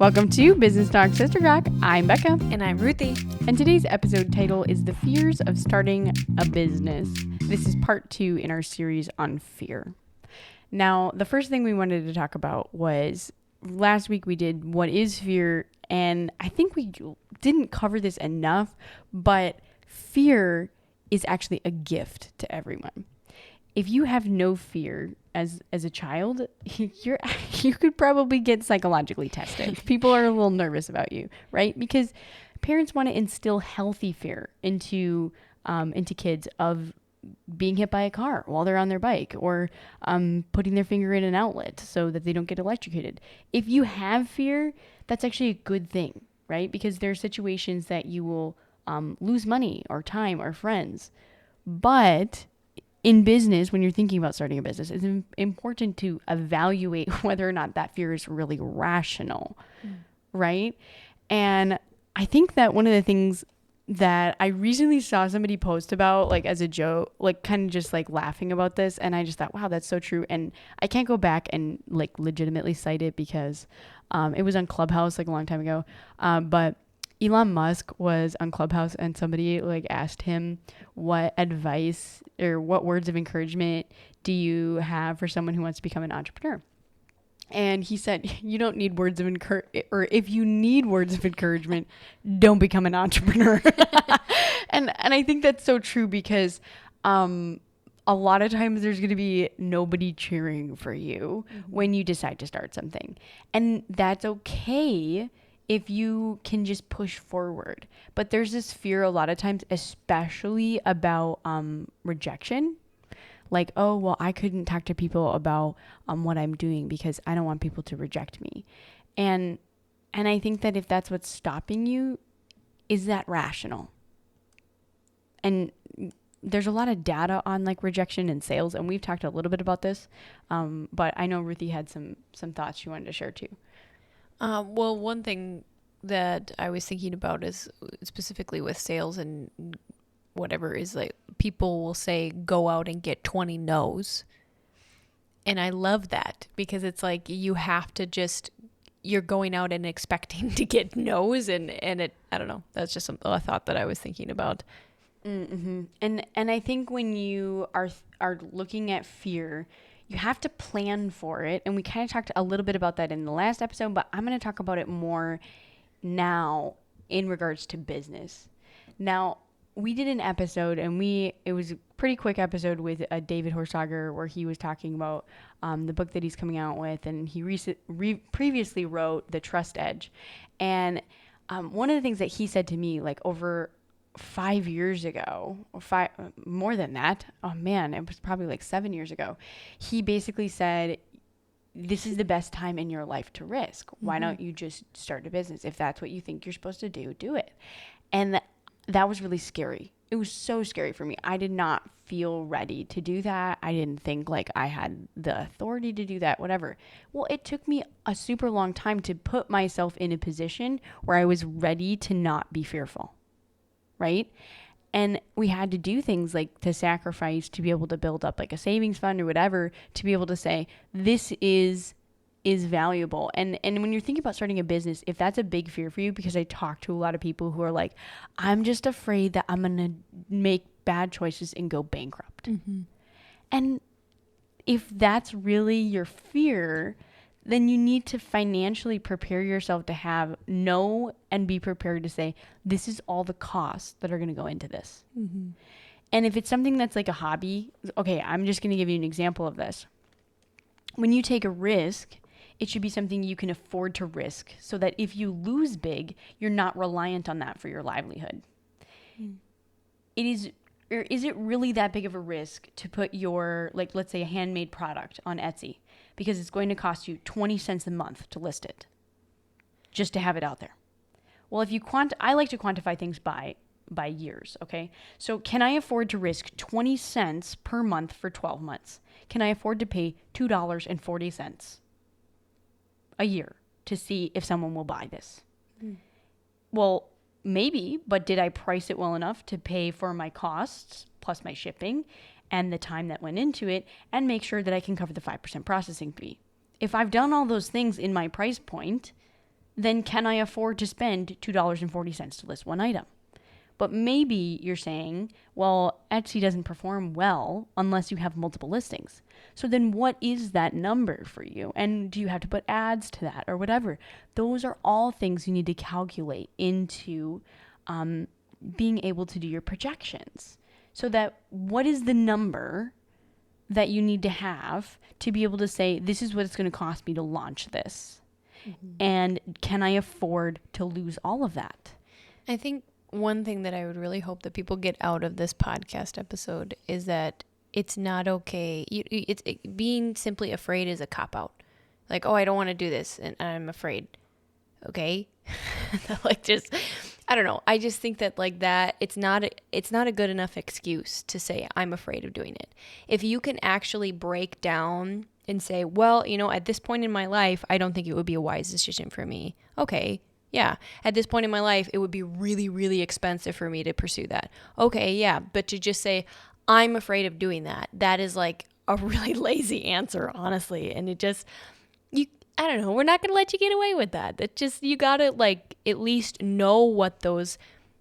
Welcome to Business Talk Sister Talk. I'm Becca. And I'm Ruthie. And today's episode title is The Fears of Starting a Business. This is part 2 in our series on fear. Now, the first thing we wanted to talk about was last week we did what is fear, and I think we didn't cover this enough, but fear is actually a gift to everyone. If you have no fear as a child, you could probably get psychologically tested. People are a little nervous about you, right? Because parents want to instill healthy fear into kids of being hit by a car while they're on their bike, or putting their finger in an outlet so that they don't get electrocuted. If you have fear, that's actually a good thing, right? Because there are situations that you will lose money or time or friends. But in business, when you're thinking about starting a business, it's important to evaluate whether or not that fear is really rational, right? And I think that one of the things that I recently saw somebody post about, like as a joke, like kind of just like laughing about this, and I just thought, wow, that's so true. And I can't go back and like legitimately cite it because it was on Clubhouse like a long time ago, but Elon Musk was on Clubhouse and somebody like asked him what advice or what words of encouragement do you have for someone who wants to become an entrepreneur? And he said, you don't need words of encouragement, or if you need words of encouragement, don't become an entrepreneur. And I think that's so true because a lot of times there's going to be nobody cheering for you when you decide to start something. And that's okay if you can just push forward. But there's this fear a lot of times, especially about rejection. Like, oh, well, I couldn't talk to people about what I'm doing because I don't want people to reject me. And I think that if that's what's stopping you, is that rational? And there's a lot of data on like rejection and sales, and we've talked a little bit about this. But I know Ruthie had some thoughts she wanted to share too. Well, one thing that I was thinking about is specifically with sales and whatever is like people will say, go out and get 20 no's. And I love that because it's like you have to just, you're going out and expecting to get no's and it, I don't know, that's just a thought that I was thinking about. Mm-hmm. And I think when you are looking at fear, you have to plan for it. And we kind of talked a little bit about that in the last episode, but I'm going to talk about it more now in regards to business. Now, we did an episode and it was a pretty quick episode with David Horsager where he was talking about the book that he's coming out with. And he previously wrote The Trust Edge. And one of the things that he said to me, like over 5 years ago, or more than that. Oh man, it was probably like 7 years ago. He basically said, this is the best time in your life to risk. Why don't you just start a business? If that's what you think you're supposed to do, do it. And that was really scary. It was so scary for me. I did not feel ready to do that. I didn't think like I had the authority to do that, whatever. Well, it took me a super long time to put myself in a position where I was ready to not be fearful. Right? And we had to do things like to sacrifice to be able to build up like a savings fund or whatever, to be able to say, this is valuable. And when you're thinking about starting a business, if that's a big fear for you, because I talk to a lot of people who are like, I'm just afraid that I'm going to make bad choices and go bankrupt. And if that's really your fear, then you need to financially prepare yourself to know and be prepared to say, this is all the costs that are going to go into this. And if it's something that's like a hobby, okay, I'm just going to give you an example of this. When you take a risk, it should be something you can afford to risk so that if you lose big, you're not reliant on that for your livelihood. Is it really that big of a risk to put your, like, let's say a handmade product on Etsy? Because it's going to cost you 20 cents a month to list it, just to have it out there. Well, if you I like to quantify things by years, okay? So can I afford to risk 20 cents per month for 12 months? Can I afford to pay $2.40 a year to see if someone will buy this? Well, maybe, but did I price it well enough to pay for my costs plus my shipping and the time that went into it, and make sure that I can cover the 5% processing fee? If I've done all those things in my price point, then can I afford to spend $2.40 to list one item? But maybe you're saying, well, Etsy doesn't perform well unless you have multiple listings. So then what is that number for you? And do you have to put ads to that or whatever? Those are all things you need to calculate into being able to do your projections. So that what is the number that you need to have to be able to say, this is what it's going to cost me to launch this? Mm-hmm. And can I afford to lose all of that? I think one thing that I would really hope that people get out of this podcast episode is that it's not okay. Being simply afraid is a cop-out. Like, oh, I don't want to do this and I'm afraid. Okay? Like, just, I don't know. I just think that like that, it's not a good enough excuse to say I'm afraid of doing it. If you can actually break down and say, well, at this point in my life, I don't think it would be a wise decision for me. Okay. Yeah. At this point in my life, it would be really, really expensive for me to pursue that. Okay. Yeah. But to just say, I'm afraid of doing that, that is like a really lazy answer, honestly. And it just, I don't know, we're not going to let you get away with that. That just, you got to like at least know what those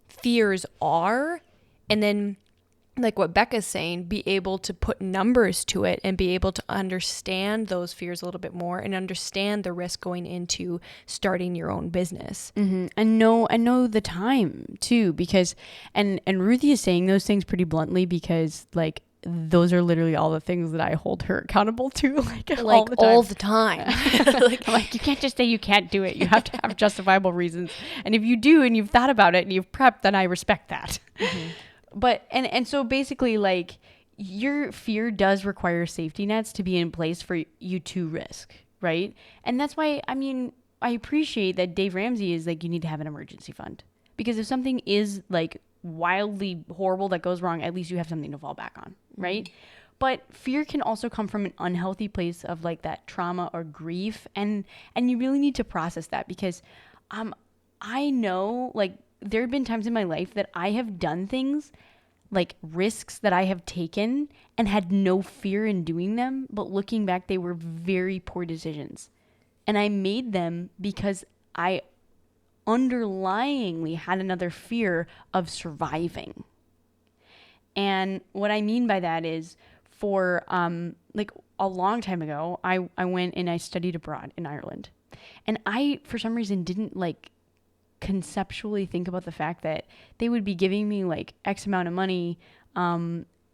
fears are. And then like what Becca's saying, be able to put numbers to it and be able to understand those fears a little bit more and understand the risk going into starting your own business. Mm-hmm. And know the time too, because, and Ruthie is saying those things pretty bluntly because like, those are literally all the things that I hold her accountable to, like all the time. Like, I'm like, you can't just say you can't do it. You have to have justifiable reasons. And if you do, and you've thought about it and you've prepped, then I respect that. Mm-hmm. But, and so basically like your fear does require safety nets to be in place for you to risk. Right. And that's why, I appreciate that Dave Ramsey is like, you need to have an emergency fund, because if something is like wildly horrible that goes wrong, at least you have something to fall back on. Right. Mm-hmm. But fear can also come from an unhealthy place of like that trauma or grief. And you really need to process that, because I know like there have been times in my life that I have done things, like risks that I have taken and had no fear in doing them. But looking back, they were very poor decisions. And I made them because I underlyingly had another fear of surviving. And what I mean by that is for like a long time ago, I went and I studied abroad in Ireland. And I, for some reason, didn't like conceptually think about the fact that they would be giving me like X amount of money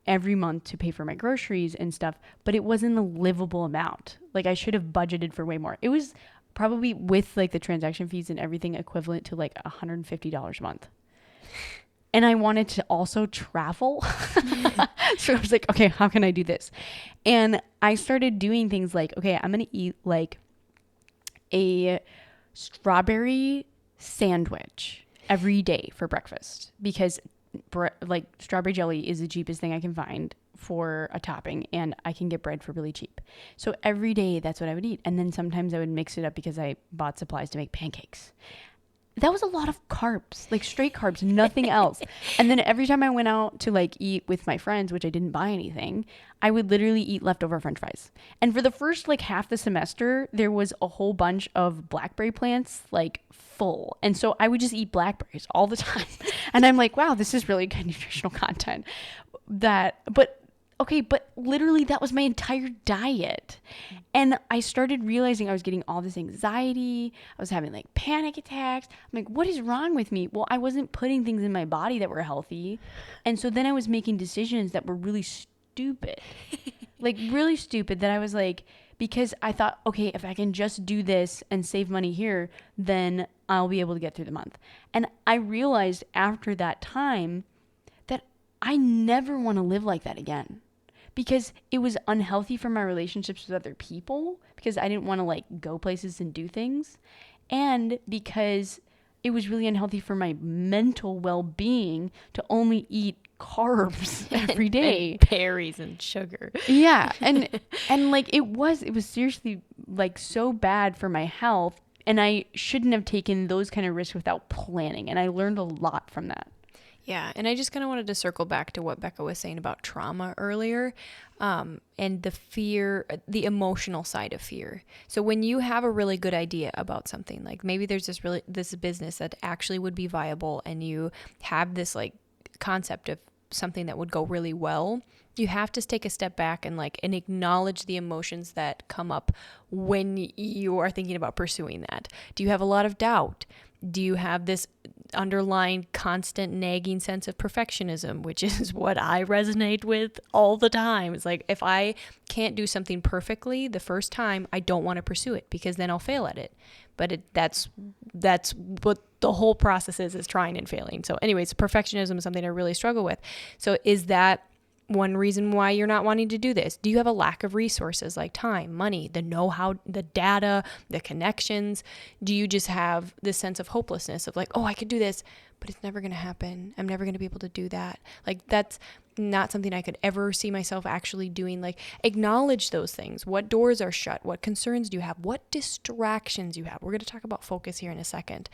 every month to pay for my groceries and stuff, but it wasn't a livable amount. Like I should have budgeted for way more. It was probably with like the transaction fees and everything equivalent to like $150 a month. And I wanted to also travel. So I was like, okay, how can I do this? And I started doing things like, okay, I'm going to eat like a strawberry sandwich every day for breakfast, because like strawberry jelly is the cheapest thing I can find for a topping, and I can get bread for really cheap. So every day that's what I would eat. And then sometimes I would mix it up because I bought supplies to make pancakes. That was a lot of carbs, like straight carbs, nothing else. And then every time I went out to like eat with my friends, which I didn't buy anything, I would literally eat leftover French fries. And for the first like half the semester, there was a whole bunch of blackberry plants like full. And so I would just eat blackberries all the time. And I'm like, wow, this is really good nutritional content. But literally that was my entire diet. And I started realizing I was getting all this anxiety. I was having like panic attacks. I'm like, what is wrong with me? Well, I wasn't putting things in my body that were healthy. And so then I was making decisions that were really stupid. Like really stupid, that I was like, because I thought, okay, if I can just do this and save money here, then I'll be able to get through the month. And I realized after that time that I never want to live like that again. Because it was unhealthy for my relationships with other people, because I didn't want to like go places and do things. And because it was really unhealthy for my mental well-being to only eat carbs every day. And berries and sugar. Yeah. And like it was seriously like so bad for my health. And I shouldn't have taken those kind of risks without planning. And I learned a lot from that. Yeah, and I just kind of wanted to circle back to what Becca was saying about trauma earlier, and the fear, the emotional side of fear. So when you have a really good idea about something, like maybe there's this business that actually would be viable, and you have this like concept of something that would go really well, you have to take a step back and acknowledge the emotions that come up when you are thinking about pursuing that. Do you have a lot of doubt? Do you have this underlying constant nagging sense of perfectionism, which is what I resonate with all the time? It's like, if I can't do something perfectly the first time, I don't want to pursue it because then I'll fail at it. But that's what the whole process is trying and failing. So anyways, perfectionism is something I really struggle with. So is that one reason why you're not wanting to do this? Do you have a lack of resources like time, money, the know-how, the data, the connections? Do you just have this sense of hopelessness of like, oh, I could do this, but it's never going to happen. I'm never going to be able to do that. Like, that's not something I could ever see myself actually doing. Like, acknowledge those things. What doors are shut? What concerns do you have? What distractions you have? We're going to talk about focus here in a second.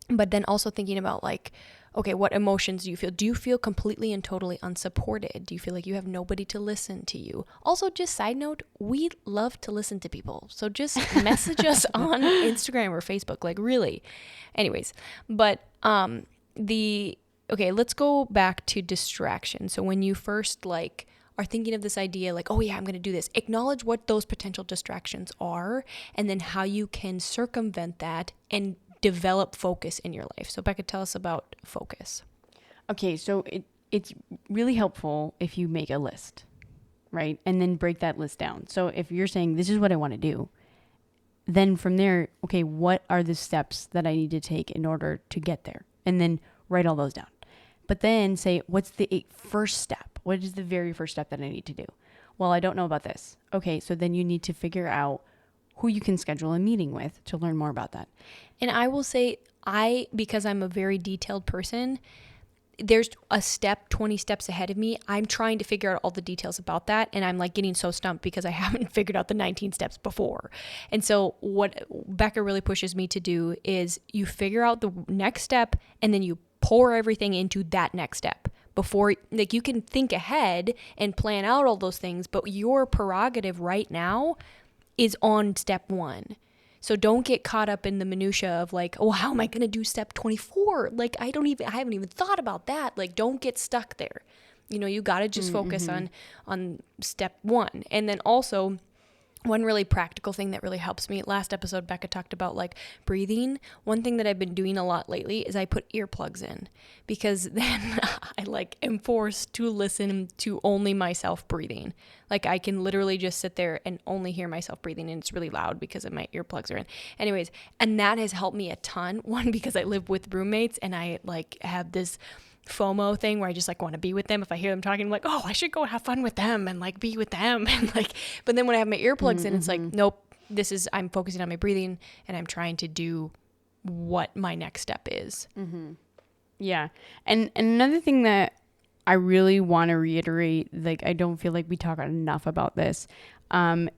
But then also thinking about like, okay, what emotions do you feel? Do you feel completely and totally unsupported? Do you feel like you have nobody to listen to you? Also, just side note, we love to listen to people. So just message us on Instagram or Facebook, like really. Anyways, but okay, let's go back to distraction. So when you first like are thinking of this idea like, oh yeah, I'm going to do this, acknowledge what those potential distractions are and then how you can circumvent that and develop focus in your life. So Becca, tell us about focus. Okay, so it's really helpful if you make a list, right? And then break that list down. So if you're saying, this is what I want to do, then from there, okay, what are the steps that I need to take in order to get there? And then write all those down. But then say, what's the first step? What is the very first step that I need to do? Well, I don't know about this. Okay, so then you need to figure out who you can schedule a meeting with to learn more about that. And I will say, because I'm a very detailed person, there's a step 20 steps ahead of me. I'm trying to figure out all the details about that. And I'm like getting so stumped because I haven't figured out the 19 steps before. And so what Becca really pushes me to do is you figure out the next step and then you pour everything into that next step. Before, like, you can think ahead and plan out all those things, but your prerogative right now is on step 1. So don't get caught up in the minutia of like, oh, how am I going to do step 24? Like, I haven't even thought about that. Like, don't get stuck there. You know, you got to just focus on step 1. And then also, one really practical thing that really helps me, last episode, Becca talked about like breathing. One thing that I've been doing a lot lately is I put earplugs in because then I like am forced to listen to only myself breathing. Like I can literally just sit there and only hear myself breathing, and it's really loud because of my earplugs are in. Anyways, and that has helped me a ton. One, because I live with roommates and I like have this FOMO thing where I just like want to be with them. If I hear them talking, I'm like, oh, I should go have fun with them and like be with them. And like, but then when I have my earplugs in, it's like, nope, I'm focusing on my breathing and I'm trying to do what my next step is. Yeah. And another thing that I really want to reiterate, like, I don't feel like we talk enough about this,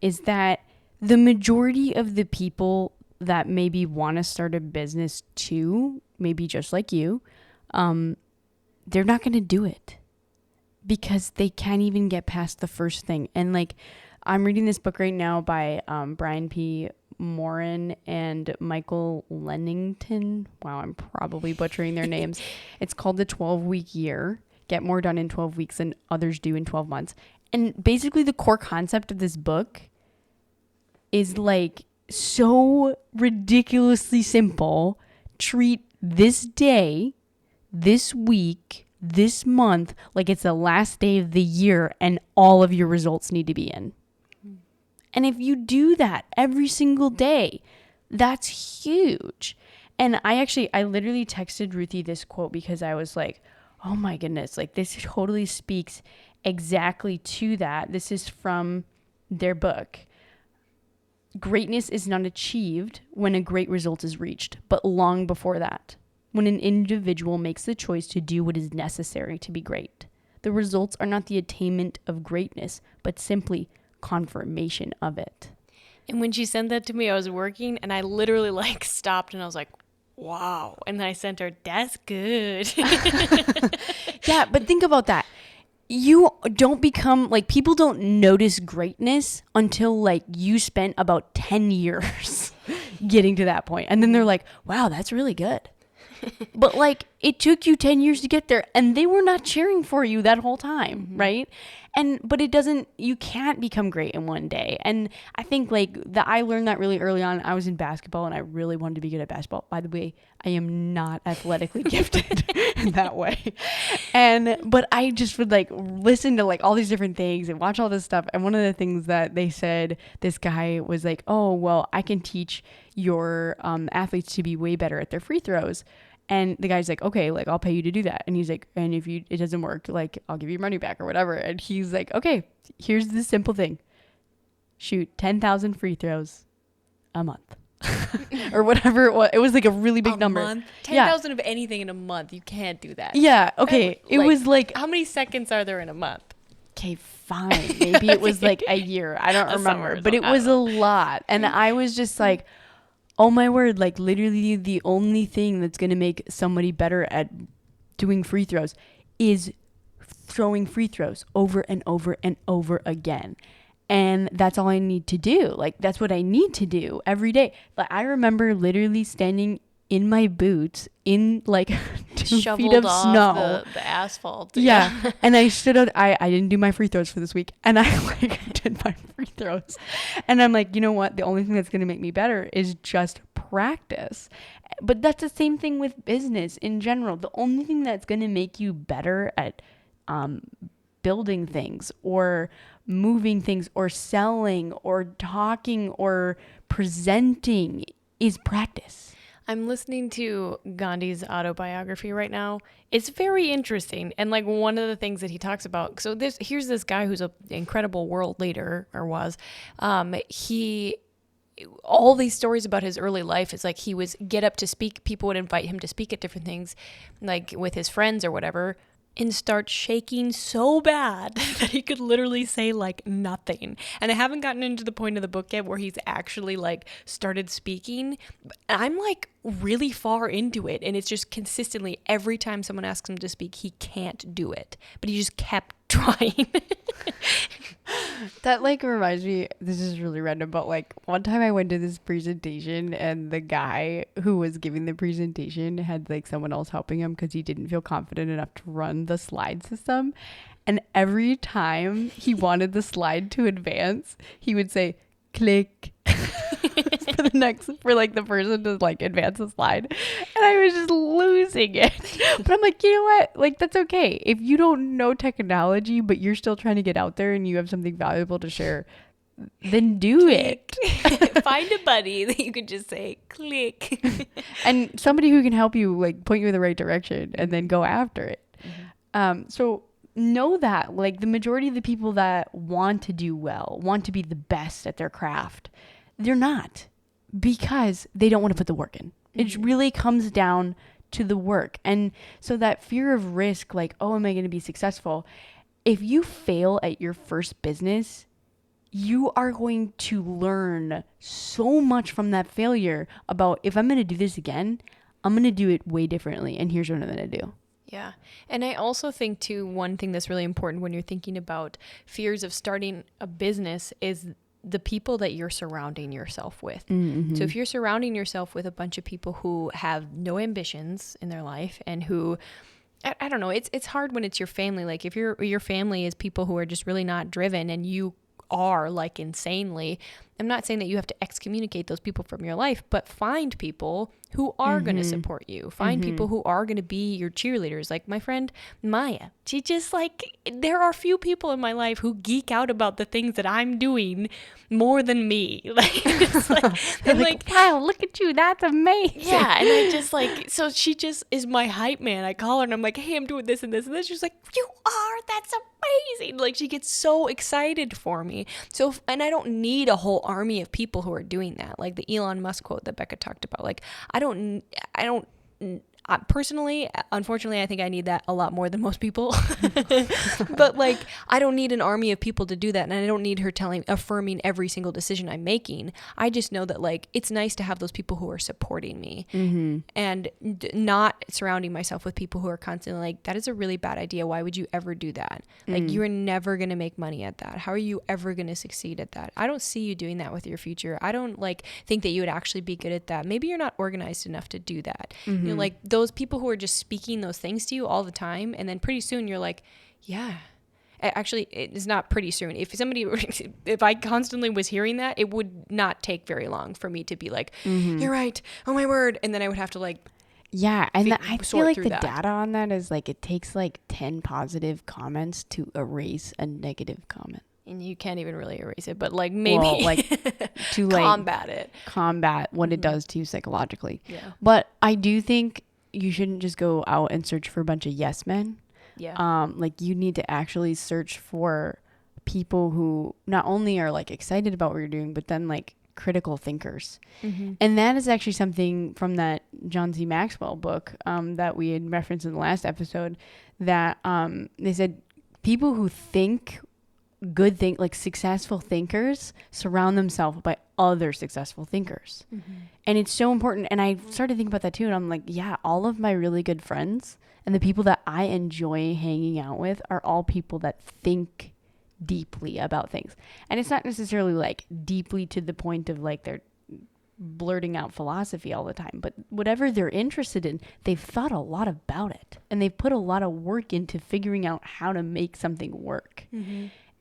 is that the majority of the people that maybe want to start a business too, maybe just like you, they're not going to do it because they can't even get past the first thing. And like, I'm reading this book right now by Brian P. Morin and Michael Lennington. Wow, I'm probably butchering their names. It's called The 12-Week Year. Get more done in 12 weeks than others do in 12 months. And basically the core concept of this book is like so ridiculously simple. Treat this day, this week, this month like it's the last day of the year and all of your results need to be in. And if you do that every single day, that's huge. And I literally texted Ruthie this quote because I was like, oh my goodness, like this totally speaks exactly to that. This is from their book. Greatness is not achieved when a great result is reached, but long before that, when an individual makes the choice to do what is necessary to be great. The results are not the attainment of greatness, but simply confirmation of it. And when she sent that to me, I was working and I literally like stopped and I was like, wow. And then I sent her, that's good. Yeah, but think about that. You don't become like, people don't notice greatness until like you spent about 10 years getting to that point. And then they're like, wow, that's really good. But like, it took you 10 years to get there, and they were not cheering for you that whole time, right? But you can't become great in one day. And I think like I learned that really early on. I was in basketball and I really wanted to be good at basketball. By the way, I am not athletically gifted in that way. But I just would like listen to like all these different things and watch all this stuff. And one of the things that they said, this guy was like, oh, well, I can teach your athletes to be way better at their free throws. And the guy's like, okay, like, I'll pay you to do that. And he's like, and if it doesn't work, like, I'll give you your money back or whatever. And he's like, okay, here's the simple thing. Shoot 10,000 free throws a month or whatever it was. It was like a really big number. Month? 10,000 of anything in a month. You can't do that. Yeah. Okay. It was like, how many seconds are there in a month? Okay, fine. Maybe it was like a year. I don't remember, but it was a lot. And I was just like, oh my word, like literally the only thing that's going to make somebody better at doing free throws is throwing free throws over and over and over again. And that's all I need to do. Like, that's what I need to do every day. Like, I remember literally standing in my boots in like 2 feet of snow. The asphalt. Yeah. And I stood up. I didn't do my free throws for this week. And I like did my free throws. And I'm like, you know what? The only thing that's going to make me better is just practice. But that's the same thing with business in general. The only thing that's going to make you better at building things or moving things or selling or talking or presenting is practice. I'm listening to Gandhi's autobiography right now. It's very interesting. And like one of the things that he talks about, so here's this guy who's an incredible world leader, or was. All these stories about his early life is like he was get up to speak. People would invite him to speak at different things, like with his friends or whatever, and start shaking so bad that he could literally say like nothing. And I haven't gotten into the point of the book yet where he's actually like started speaking. I'm like really far into it, and it's just consistently every time someone asks him to speak, he can't do it, but he just kept trying. That like reminds me, this is really random, but like one time I went to this presentation and the guy who was giving the presentation had like someone else helping him because he didn't feel confident enough to run the slide system. And every time he wanted the slide to advance, he would say click for like the person to like advance the slide. And I was just losing it. But I'm like, you know what? Like, that's okay. If you don't know technology, but you're still trying to get out there and you have something valuable to share, then do it. Find a buddy that you could just say click. And somebody who can help you, like point you in the right direction and then go after it. So know that like the majority of the people that want to do well, want to be the best at their craft, they're not, because they don't want to put the work in. It really comes down to the work. And so that fear of risk, like, oh, am I going to be successful? If you fail at your first business, you are going to learn so much from that failure about, if I'm going to do this again, I'm going to do it way differently. And here's what I'm going to do. Yeah. And I also think too, one thing that's really important when you're thinking about fears of starting a business is the people that you're surrounding yourself with. Mm-hmm. So if you're surrounding yourself with a bunch of people who have no ambitions in their life and who, I don't know, it's hard when it's your family. Like if your family is people who are just really not driven and you are like insanely, I'm not saying that you have to excommunicate those people from your life, but find people who are going to support you. Find people who are going to be your cheerleaders. Like my friend Maya, she just like, there are few people in my life who geek out about the things that I'm doing more than me. Like, it's like, wow, look at you. That's amazing. Yeah. And I just like, so she just is my hype man. I call her and I'm like, hey, I'm doing this and this and this. She's like, you are, that's amazing. Like she gets so excited for me. So, and I don't need a whole army of people who are doing that. Like the Elon Musk quote that Becca talked about. Like, Personally, unfortunately, I think I need that a lot more than most people. But like, I don't need an army of people to do that. And I don't need her affirming every single decision I'm making. I just know that like, it's nice to have those people who are supporting me and not surrounding myself with people who are constantly like, that is a really bad idea. Why would you ever do that? Like, you're never going to make money at that. How are you ever going to succeed at that? I don't see you doing that with your future. I don't like think that you would actually be good at that. Maybe you're not organized enough to do that. You know, like those people who are just speaking those things to you all the time, and then pretty soon you're like, yeah. Actually, it's not pretty soon. If I constantly was hearing that, it would not take very long for me to be like, you're right. Oh my word. And then I would have to like, yeah. And I feel like the that. data on that is like, it takes like 10 positive comments to erase a negative comment. And you can't even really erase it, but like maybe like to like combat what it does to you psychologically. Yeah. But I do think you shouldn't just go out and search for a bunch of yes men. Yeah. Like you need to actually search for people who not only are like excited about what you're doing, but then like critical thinkers. And that is actually something from that John C. Maxwell book that we had referenced in the last episode, that they said people who think like successful thinkers surround themselves by other successful thinkers. And it's so important. And I started thinking about that too. And I'm like, yeah, all of my really good friends and the people that I enjoy hanging out with are all people that think deeply about things. And it's not necessarily like deeply to the point of like they're blurting out philosophy all the time, but whatever they're interested in, they've thought a lot about it and they've put a lot of work into figuring out how to make something work.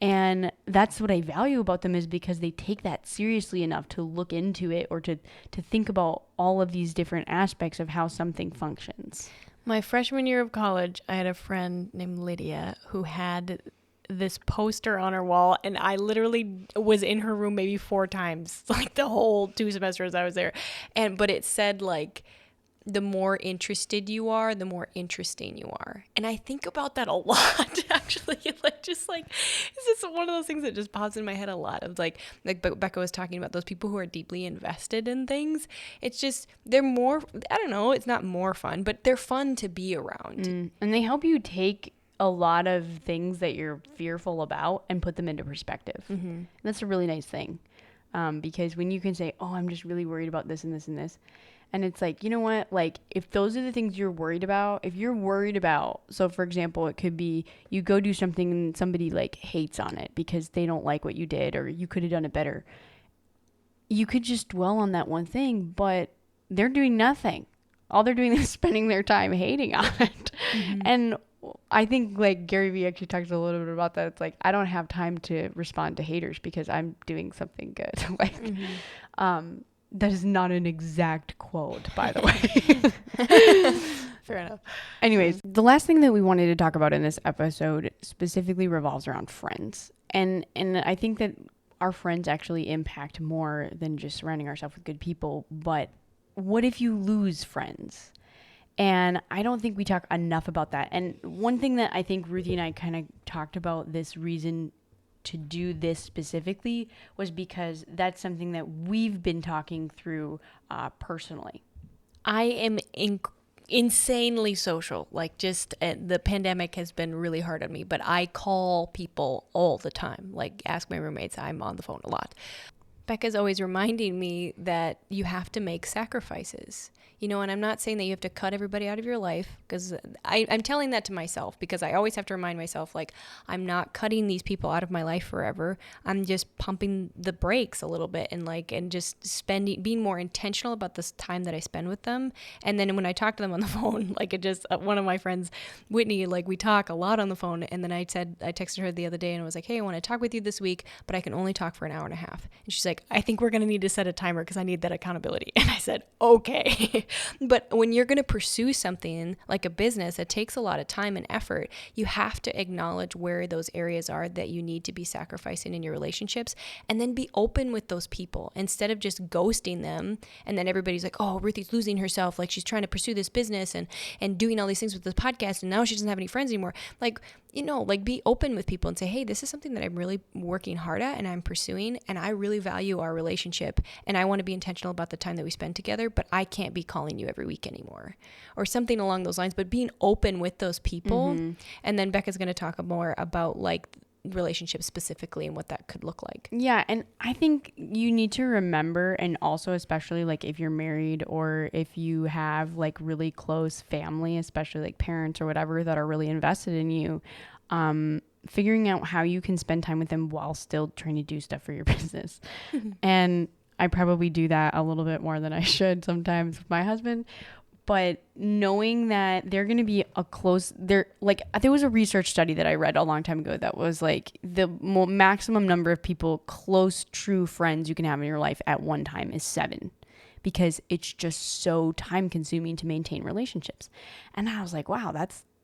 And that's what I value about them, is because they take that seriously enough to look into it or to think about all of these different aspects of how something functions. My freshman year of college, I had a friend named Lydia who had this poster on her wall, and I literally was in her room maybe 4 times, like the whole 2 semesters I was there. But it said like, the more interested you are, the more interesting you are. And I think about that a lot, actually. Like, just like, it's just one of those things that just pops in my head a lot of like Becca was talking about, those people who are deeply invested in things. It's just, they're more, I don't know, it's not more fun, but they're fun to be around. And they help you take a lot of things that you're fearful about and put them into perspective. And that's a really nice thing. Because when you can say, oh, I'm just really worried about this and this and this. And it's like, you know what? Like, if those are the things you're worried about, so for example, it could be you go do something and somebody like hates on it because they don't like what you did, or you could have done it better. You could just dwell on that one thing, but they're doing nothing. All they're doing is spending their time hating on it. And I think like Gary Vee actually talks a little bit about that. It's like, I don't have time to respond to haters because I'm doing something good. Like, that is not an exact quote, by the way. Fair enough. Anyways, the last thing that we wanted to talk about in this episode specifically revolves around friends. And I think that our friends actually impact more than just surrounding ourselves with good people. But what if you lose friends? And I don't think we talk enough about that. And one thing that I think Ruthie and I kind of talked about, this reason to do this specifically, was because that's something that we've been talking through personally. I am insanely social. Like, just the pandemic has been really hard on me, but I call people all the time. Like, ask my roommates. I'm on the phone a lot. Becca's always reminding me that you have to make sacrifices, you know, and I'm not saying that you have to cut everybody out of your life, because I'm telling that to myself, because I always have to remind myself, like, I'm not cutting these people out of my life forever. I'm just pumping the brakes a little bit and just being more intentional about this time that I spend with them. And then when I talk to them on the phone, like, one of my friends, Whitney, like, we talk a lot on the phone. And then I texted her the other day and I was like, hey, I want to talk with you this week, but I can only talk for an hour and a half. And she's like, I think we're going to need to set a timer because I need that accountability. And I said, okay. But when you're going to pursue something like a business that takes a lot of time and effort, you have to acknowledge where those areas are that you need to be sacrificing in your relationships, and then be open with those people instead of just ghosting them. And then everybody's like, oh, Ruthie's losing herself. Like, she's trying to pursue this business and doing all these things with this podcast, and now she doesn't have any friends anymore. Like, you know, like, be open with people and say, hey, this is something that I'm really working hard at and I'm pursuing, and I really value value our relationship and I want to be intentional about the time that we spend together, but I can't be calling you every week anymore, or something along those lines. But being open with those people. And then Becca's going to talk more about like relationships specifically and what that could look like. Yeah. And I think you need to remember, and also especially like if you're married or if you have like really close family, especially like parents or whatever that are really invested in you, figuring out how you can spend time with them while still trying to do stuff for your business. And I probably do that a little bit more than I should sometimes with my husband. But knowing that they're going to be there was a research study that I read a long time ago that was like the maximum number of people, close, true friends you can have in your life at one time is 7, because it's just so time consuming to maintain relationships. And I was like, wow,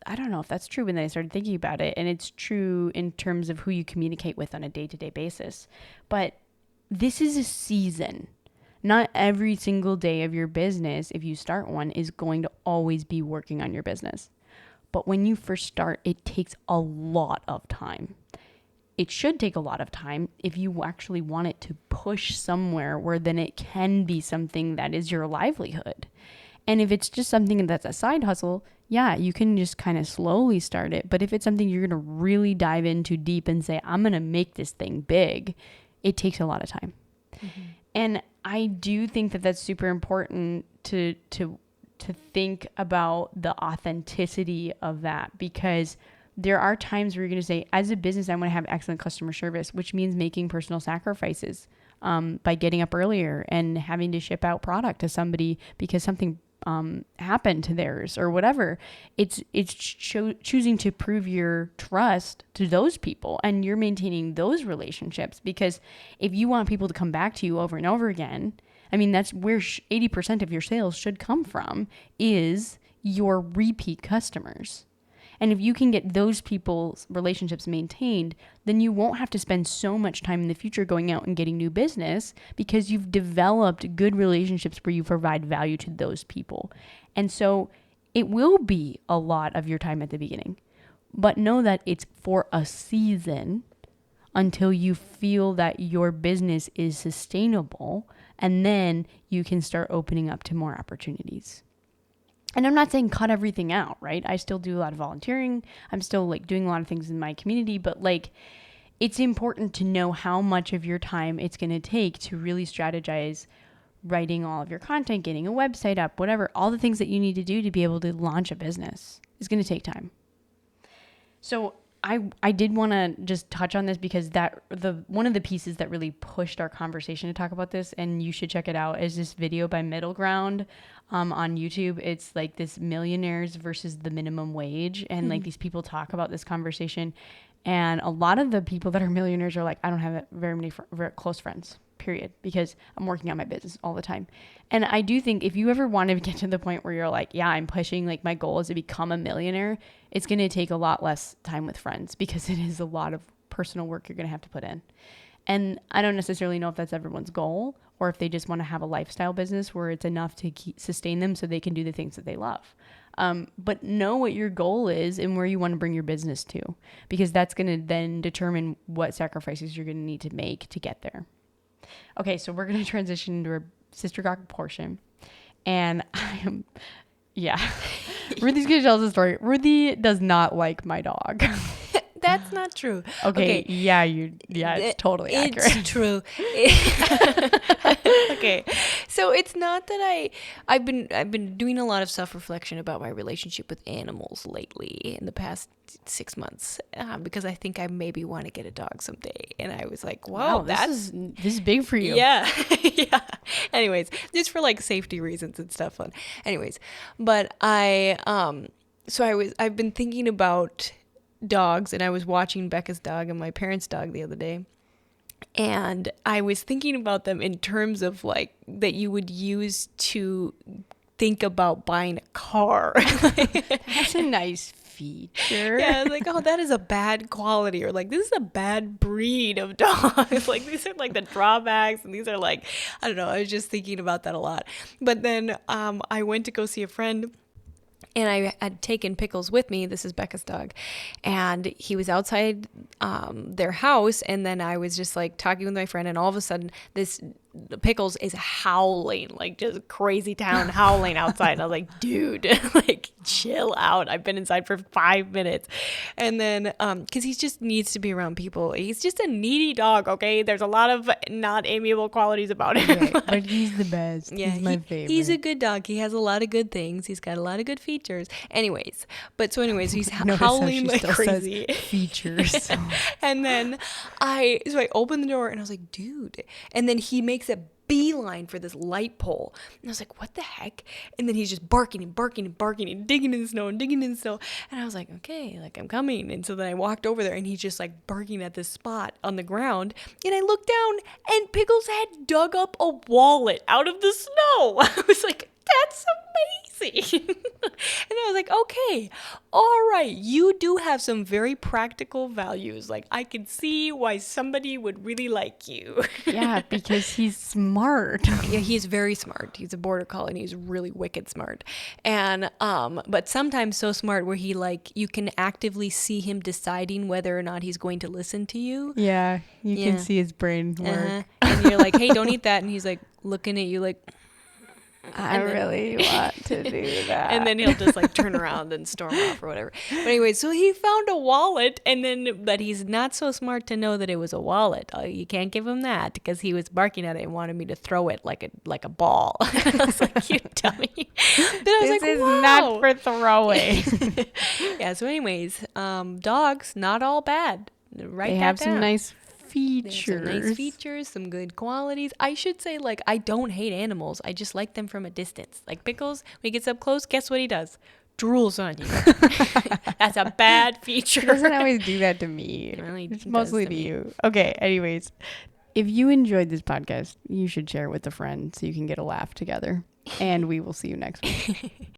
I don't know if that's true. And then I started thinking about it, and it's true in terms of who you communicate with on a day-to-day basis. But this is a season. Not every single day of your business, if you start one, is going to always be working on your business. But when you first start, it takes a lot of time. It should take a lot of time if you actually want it to push somewhere where then it can be something that is your livelihood. And if it's just something that's a side hustle, yeah, you can just kind of slowly start it. But if it's something you're going to really dive into deep and say, I'm going to make this thing big, it takes a lot of time. And I do think that that's super important to think about the authenticity of that, because there are times where you're going to say, as a business, I want to have excellent customer service, which means making personal sacrifices by getting up earlier and having to ship out product to somebody because something happened to theirs or whatever. It's choosing to prove your trust to those people, and you're maintaining those relationships, because if you want people to come back to you over and over again, I mean, that's where 80% of your sales should come from, is your repeat customers. And if you can get those people's relationships maintained, then you won't have to spend so much time in the future going out and getting new business, because you've developed good relationships where you provide value to those people. And so it will be a lot of your time at the beginning, but know that it's for a season until you feel that your business is sustainable, and then you can start opening up to more opportunities. And I'm not saying cut everything out, right? I still do a lot of volunteering. I'm still like doing a lot of things in my community, but like it's important to know how much of your time it's going to take to really strategize writing all of your content, getting a website up, whatever, all the things that you need to do to be able to launch a business is going to take time. So I did want to just touch on this because one of the pieces that really pushed our conversation to talk about this, and you should check it out, is this video by Middle Ground on YouTube. It's like this millionaires versus the minimum wage, and like these people talk about this conversation, and a lot of the people that are millionaires are like, I don't have very many very close friends, period, because I'm working on my business all the time. And I do think if you ever want to get to the point where you're like, yeah, I'm pushing, like my goal is to become a millionaire, it's going to take a lot less time with friends, because it is a lot of personal work you're going to have to put in. And I don't necessarily know if that's everyone's goal, or if they just want to have a lifestyle business where it's enough to sustain them so they can do the things that they love. But know what your goal is and where you want to bring your business to, because that's going to then determine what sacrifices you're going to need to make to get there. Okay, so we're going to transition into our sister dog portion. And Ruthie's going to tell us a story. Ruthie does not like my dog. That's not true. Okay. It's totally accurate. It's true. Okay. So it's not that I've been doing a lot of self-reflection about my relationship with animals lately in the past 6 months, because I think I maybe want to get a dog someday. And I was like, wow, this is big for you. Yeah. Yeah. Anyways, just for like safety reasons and stuff. Anyways, but I've been thinking about dogs, and I was watching Becca's dog and my parents' dog the other day, and I was thinking about them in terms of like that you would use to think about buying a car. That's a nice feature. Yeah, I was like, oh, that is a bad quality, or like this is a bad breed of dogs. Like these are like the drawbacks, and these are like, I don't know. I was just thinking about that a lot. But then I went to go see a friend, And I had taken Pickles with me. This is Becca's dog. And he was outside their house. And then I was just like talking with my friend. And all of a sudden, this Pickles is howling, like just crazy town howling outside. And I was like, dude, like chill out. I've been inside for 5 minutes. And then, cause he just needs to be around people. He's just a needy dog. Okay. There's a lot of not amiable qualities about him. Right, but he's the best. Yeah, he's my favorite. He's a good dog. He has a lot of good things. He's got a lot of good features. Anyways, he's howling like crazy. Features. And then I opened the door and I was like, dude. And then he makes a beeline for this light pole. And I was like, what the heck? And then he's just barking and barking and barking and digging in the snow and digging in the snow. And I was like, okay, like I'm coming. And so then I walked over there and he's just like barking at this spot on the ground. And I looked down and Pickles had dug up a wallet out of the snow. I was like, that's amazing. And I was like, okay, all right, you do have some very practical values. Like, I can see why somebody would really like you. Yeah, because he's smart. Yeah, he's very smart. He's a border collie and he's really wicked smart. And but sometimes so smart where he like you can actively see him deciding whether or not he's going to listen to you. Yeah, you can see his brain work. And you're like, hey, don't eat that. And he's like looking at you like, I really want to do that. And then he'll just like turn around and storm off or whatever. But anyway, so he found a wallet, but he's not so smart to know that it was a wallet. You can't give him that because he was barking at it and wanted me to throw it like a ball. I was like, you dummy. But I was this like, is wow. not for throwing. Yeah. So, anyways, dogs not all bad. Write They that have down. some nice There's features. some nice features, some good qualities. I should say, like, I don't hate animals. I just like them from a distance. Like Pickles, when he gets up close, guess what he does? Drools on you. That's a bad feature. He doesn't always do that to me. It's mostly to you. Okay, anyways. If you enjoyed this podcast, you should share it with a friend so you can get a laugh together. And we will see you next week.